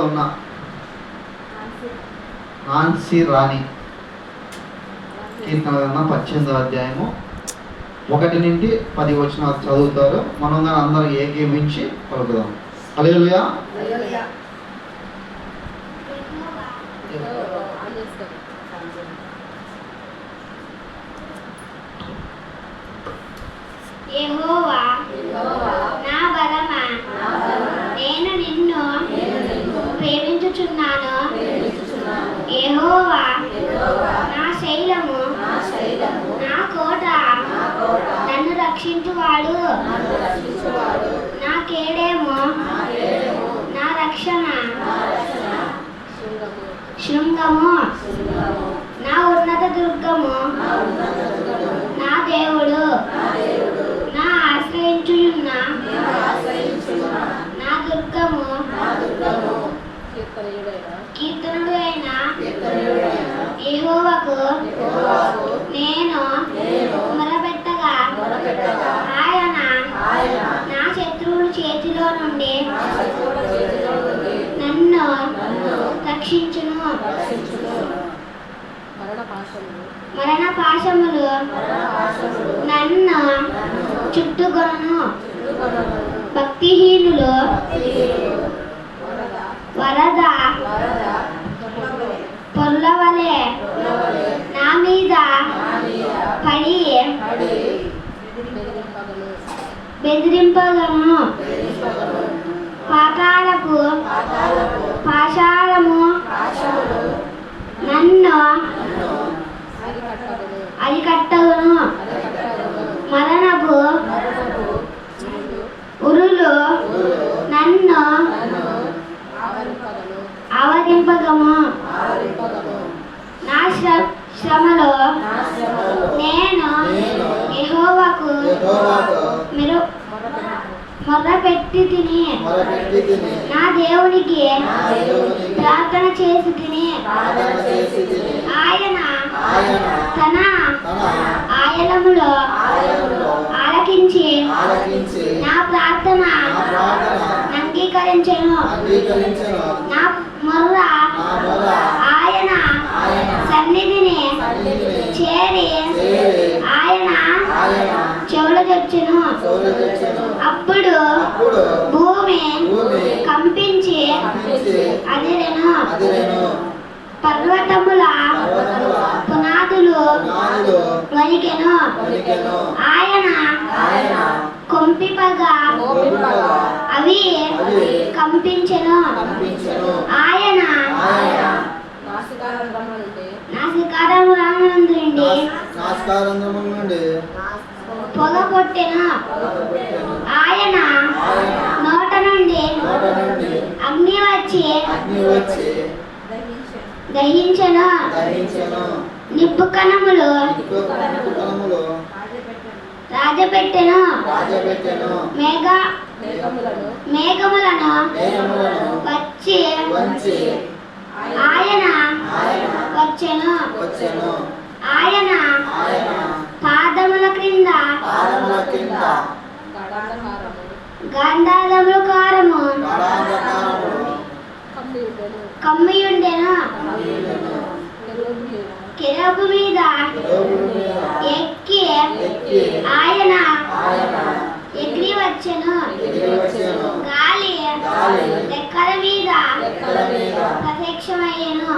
ఉన్న నాన్సీ రాణి కీర్తన 18వ అధ్యాయము 1 నుండి 10 వచనాలు చదువుతారు. మనం అందరం ఏకీభవించి పలుకుదాం. హల్లెలూయా. యెహోవా నా బలమా, నేను నిన్ను ప్రేమించుచున్నాను. యెహోవా నా శైలము, నా కోట, నన్ను రక్షించువాడు, నా కేడేము, నా రక్షణ, శృంగము, నా ఉన్నత దుర్గము, నా దేవుడు, నా ఆశ్రయించుచున్న నా దుర్గము, కీర్తనుడు అయిన యెహోవాకు నేను మొరపెట్టగా ఆయన నా శత్రువుల చేతిలో నుండి నన్ను రక్షించును. మరణ పాశములు నన్ను చుట్టుకొనును. భక్తిహీనులు వరద పొర్లవలే నా మీద పడి బెదిరింపగలను. పాతాళపు పాశాలము నన్ను అరికట్టగలను. మరణపు ఉరులు నన్ను ఆవరింపగము. నా శ్రమలో నేను యెహోవాకు మొరపెట్టి తిని నా దేవునికి ప్రార్థన చేసి తిని ఆయన తన ఆయలములో ఆలకించి నా ప్రార్థన అంగీకరించెను. నా మొర్ర ఆయన సన్నిధిని చేరి ఆయన చెవులు తెచ్చెను. అప్పుడు భూమి కంపించి అదిరెను. పర్వతముల పునాదులు వణికెను. ఆయన కొంపిపగా అవి కంపించెను. ఆయన నాసికారంధ్రము నుండి పొగ కొట్టెను. ఆయన నోట నుండి అగ్ని వచ్చి దహించెను. నిప్పు కణములు రాజపెట్టెను. మేఘములను వచ్చి ఆయన వచ్చెను. ఆయన పాదముల క్రింద గంధారము కారము కమ్మియుండెను. కెరూబు మీద ఎక్కి ఆయన ఎగిరి వచ్చెను. గాలి రెక్కల మీద ప్రత్యక్షమయ్యెను.